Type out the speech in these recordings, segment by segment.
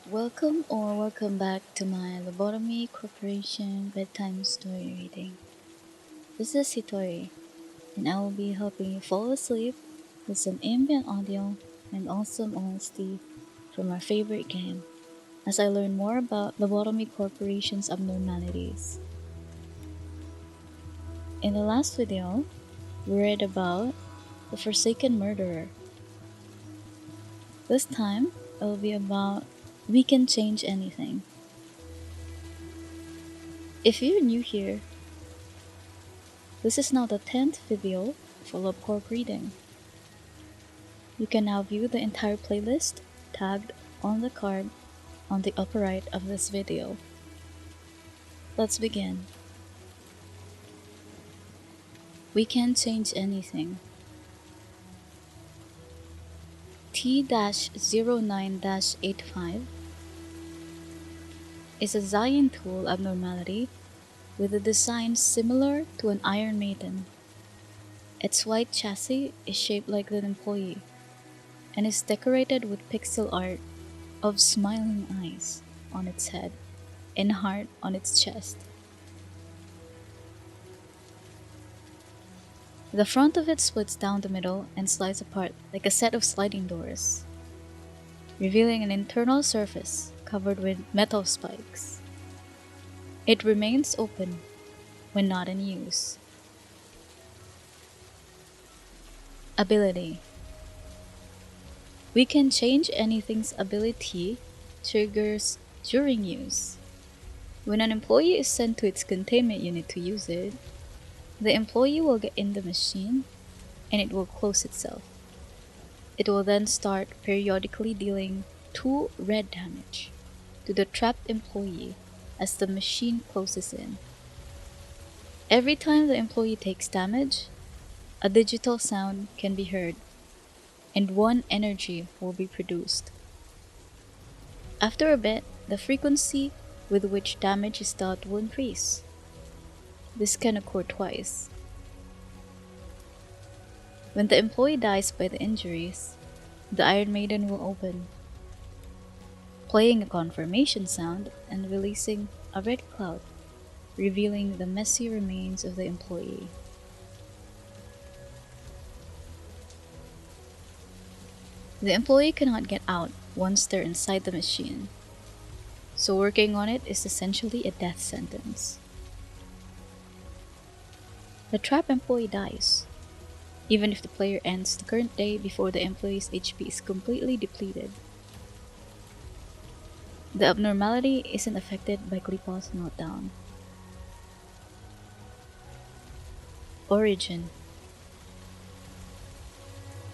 Welcome back to my Lobotomy Corporation bedtime story reading. This is Hitori, and I will be helping you fall asleep with some ambient audio and awesome honesty from our favorite game as I learn more about Lobotomy Corporation's abnormalities. In the last video, we read about the Forsaken Murderer. This time, it will be about We Can Change Anything. If you're new here, this is now the 10th video for Love Corp reading. You can now view the entire playlist tagged on the card on the upper right of this video. Let's begin. We Can't Change Anything. T-09-85 is a Zion tool abnormality with a design similar to an Iron Maiden. Its white chassis is shaped like an employee and is decorated with pixel art of smiling eyes on its head and heart on its chest. The front of it splits down the middle and slides apart like a set of sliding doors, revealing an internal surface covered with metal spikes. It remains open when not in use. Ability. We Can Change Anything's ability triggers during use. When an employee is sent to its containment unit to use it, the employee will get in the machine and it will close itself. It will then start periodically dealing 2 red damage to the trapped employee as the machine closes in. Every time the employee takes damage, a digital sound can be heard and 1 energy will be produced. After a bit, the frequency with which damage is dealt will increase. This can occur twice. When the employee dies by the injuries, the Iron Maiden will open, playing a confirmation sound and releasing a red cloud, revealing the messy remains of the employee. The employee cannot get out once they're inside the machine, so working on it is essentially a death sentence. The trapped employee dies, even if the player ends the current day before the employee's HP is completely depleted. The abnormality isn't affected by Klipal's meltdown. Origin.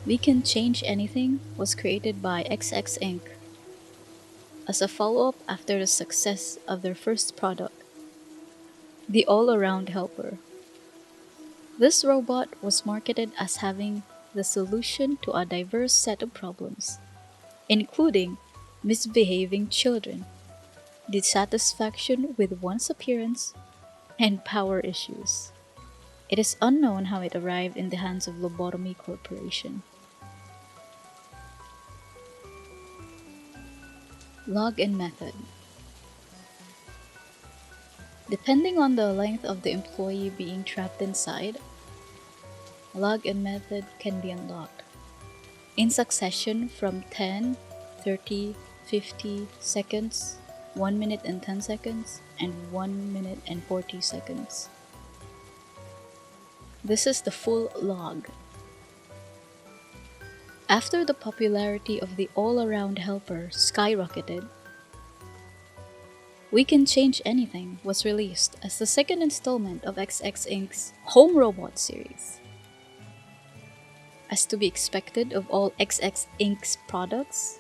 We Can Change Anything was created by XX Inc. as a follow-up after the success of their first product, the All-Around Helper. This robot was marketed as having the solution to a diverse set of problems, including misbehaving children, dissatisfaction with one's appearance, and power issues. It is unknown how it arrived in the hands of Lobotomy Corporation. Login method. Depending on the length of the employee being trapped inside, a login method can be unlocked in succession from 10, 30, 50 seconds, 1 minute and 10 seconds, and 1 minute and 40 seconds. This is the full log. After the popularity of the All-Around Helper skyrocketed, We Can Change Anything was released as the second installment of XX Inc.'s Home Robot series. As to be expected of all XX Inc.'s products,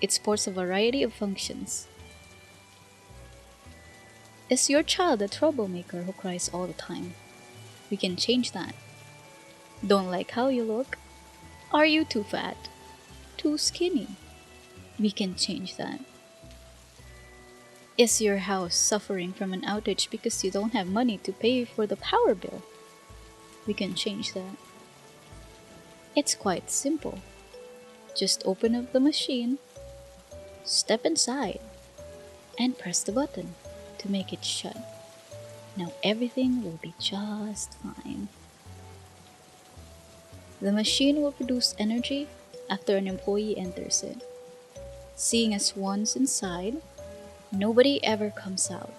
it sports a variety of functions. Is your child a troublemaker who cries all the time? We can change that. Don't like how you look? Are you too fat? Too skinny? We can change that. Is your house suffering from an outage because you don't have money to pay for the power bill? We can change that. It's quite simple. Just open up the machine, Step inside and press the button to make it shut. Now everything will be just fine. The machine will produce energy after an employee enters it. Seeing as once inside, nobody ever comes out.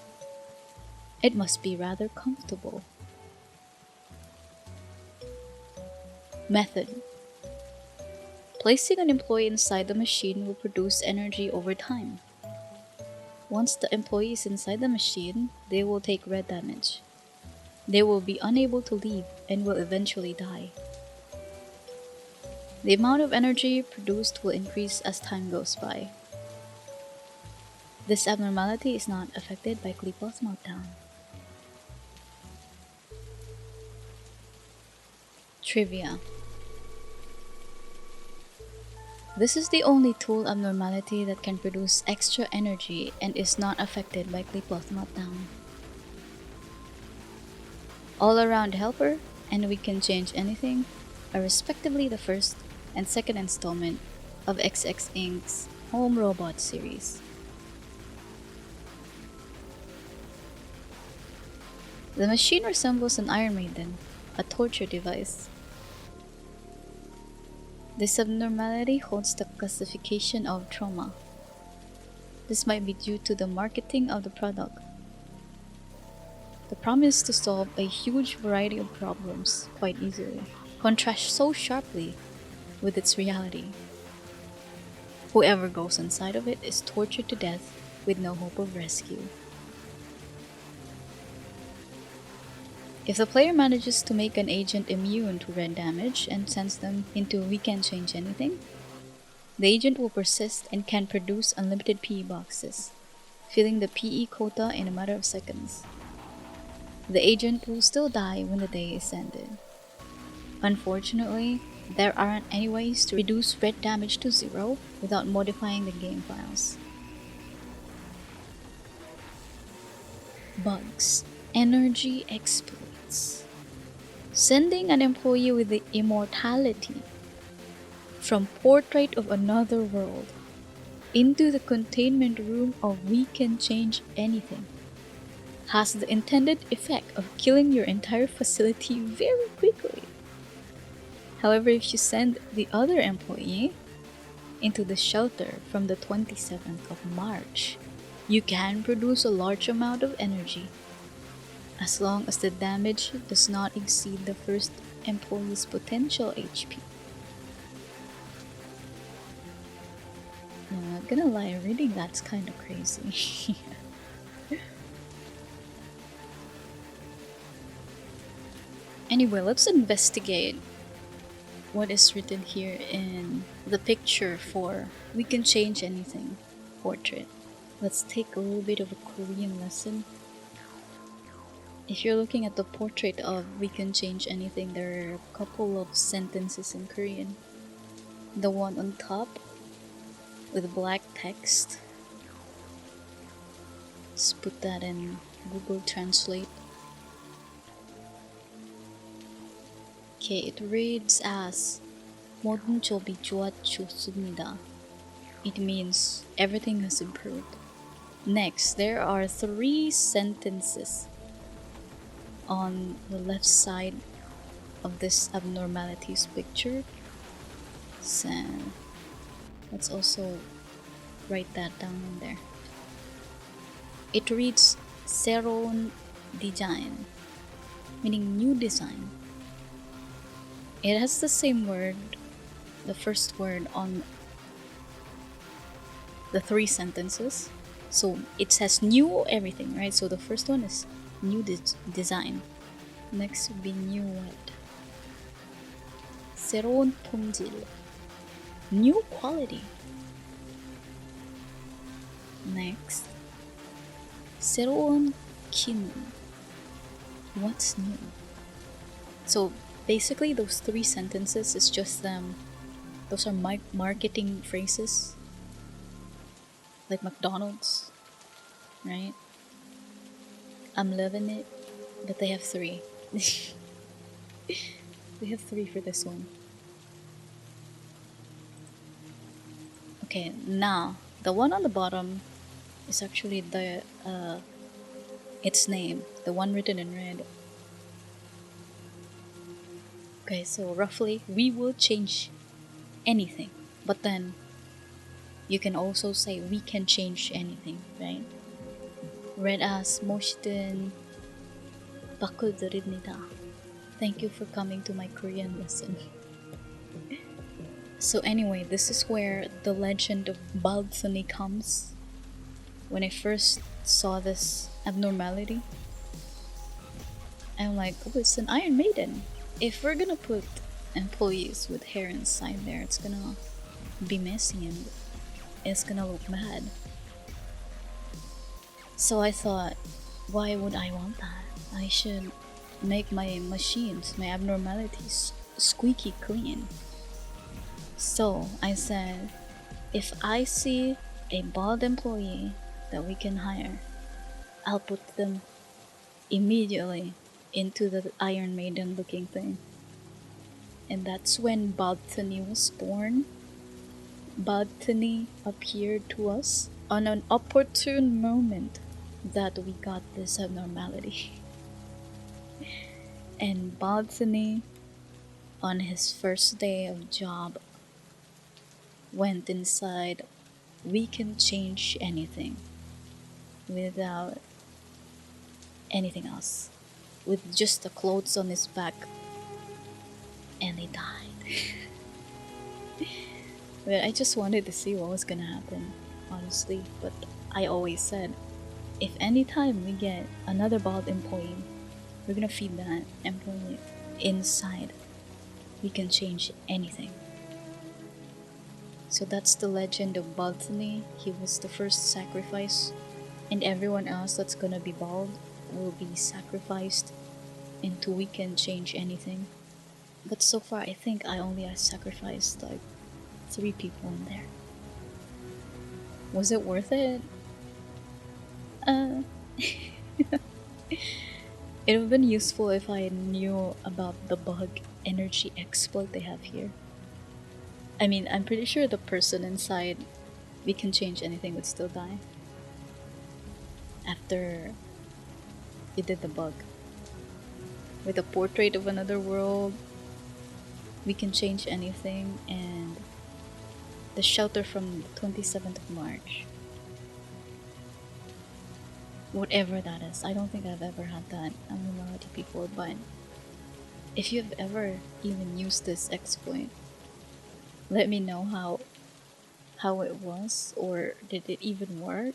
It must be rather comfortable. Method: placing an employee inside the machine will produce energy over time. Once the employee is inside the machine, they will take red damage. They will be unable to leave and will eventually die. The amount of energy produced will increase as time goes by. This abnormality is not affected by Klipos meltdown. Trivia: this is the only tool abnormality that can produce extra energy and is not affected by Klipos meltdown. All Around Helper and We Can Change Anything are respectively the first and second installment of XX Inc.'s Home Robot series. The machine resembles an Iron Maiden, a torture device. This abnormality holds the classification of trauma. This might be due to the marketing of the product. The promise to solve a huge variety of problems quite easily contrasts so sharply with its reality. Whoever goes inside of it is tortured to death with no hope of rescue. If the player manages to make an agent immune to red damage and sends them into We Can Change Anything, the agent will persist and can produce unlimited PE boxes, filling the PE quota in a matter of seconds. The agent will still die when the day is ended. Unfortunately, there aren't any ways to reduce red damage to zero without modifying the game files. Bugs. Energy exploits. Sending an employee with the immortality from Portrait of Another World into the containment room of We Can Change Anything has the intended effect of killing your entire facility very quickly. However, if you send the other employee into the shelter from the 27th of March, you can produce a large amount of energy as long as the damage does not exceed the first employee's potential HP. I'm not gonna lie, reading that's kind of crazy. Anyway, let's investigate what is written here in the picture for We Can Change Anything portrait. Let's take a little bit of a Korean lesson. If you're looking at the portrait of We Can Change Anything, there are a couple of sentences in Korean. The one on top with black text. Let's put that in Google Translate. Okay, it reads as 모든 쪽이 좋아졌습니다. It means everything has improved. Next, there are 3 sentences on the left side of this abnormalities picture. So let's also write that down in there. It reads 새로운 design, meaning new design. It has the same word, the first word on the 3 sentences. So it says new everything, right? So the first one is new design. Next would be new what? 새로운 품질, new quality. Next, 새로운 기능, what's new? So basically those 3 sentences is just those are marketing phrases like McDonald's, right? I'm loving it, but they have 3. They have 3 for this one. Okay, now The one on the bottom is actually its name, the one written in red. Okay, so roughly, we will change anything. But then, you can also say we can change anything, right? Read as 모시든 바꿔드립니다. Thank you for coming to my Korean lesson. So anyway, this is where the legend of Balsani comes. When I first saw this abnormality, I'm like, oh, it's an Iron Maiden. If we're gonna put employees with hair inside there, it's gonna be messy and it's gonna look bad. So I thought, why would I want that? I should make my machines, my abnormalities, squeaky clean. So I said, if I see a bald employee that we can hire, I'll put them immediately into the Iron Maiden looking thing. And that's when Baltony was born. Baltony appeared to us on an opportune moment that we got this abnormality. And Baltony, on his first day of job, went inside we can change anything without anything else, with just the clothes on his back, and he died. But I just wanted to see what was gonna happen, honestly. But I always said, if anytime we get another bald employee, we're gonna feed that employee inside. We can change anything. So that's the legend of Baltony. He was the first sacrifice, and everyone else that's gonna be bald will be sacrificed into we can change anything. But so far, I think I only sacrificed like 3 people in there. Was it worth it? It would have been useful if I knew about the bug energy exploit they have here. I mean, I'm pretty sure the person inside we can change anything would still die after you did the bug. With a portrait of another world, we can change anything, and the shelter from the 27th of March. Whatever that is. I don't think I've ever had that abnormality before, but if you've ever even used this exploit, let me know how it was, or did it even work?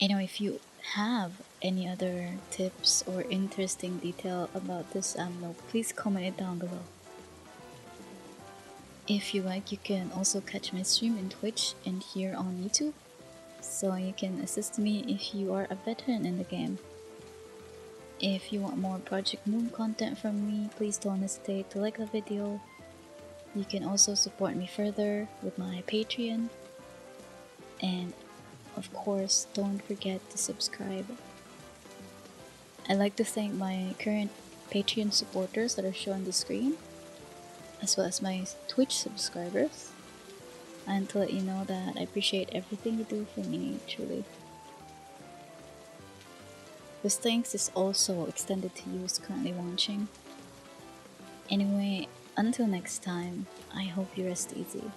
Anyway, if you have any other tips or interesting detail about this ammo, please comment it down below. If you like, you can also catch my stream in Twitch and here on YouTube, so you can assist me if you are a veteran in the game. If you want more Project Moon content from me, please don't hesitate to like the video. You can also support me further with my Patreon, and of course, don't forget to subscribe. I'd like to thank my current Patreon supporters that are shown on the screen, as well as my Twitch subscribers, and to let you know that I appreciate everything you do for me, truly. This thanks is also extended to you who's currently watching. Anyway, until next time, I hope you rest easy.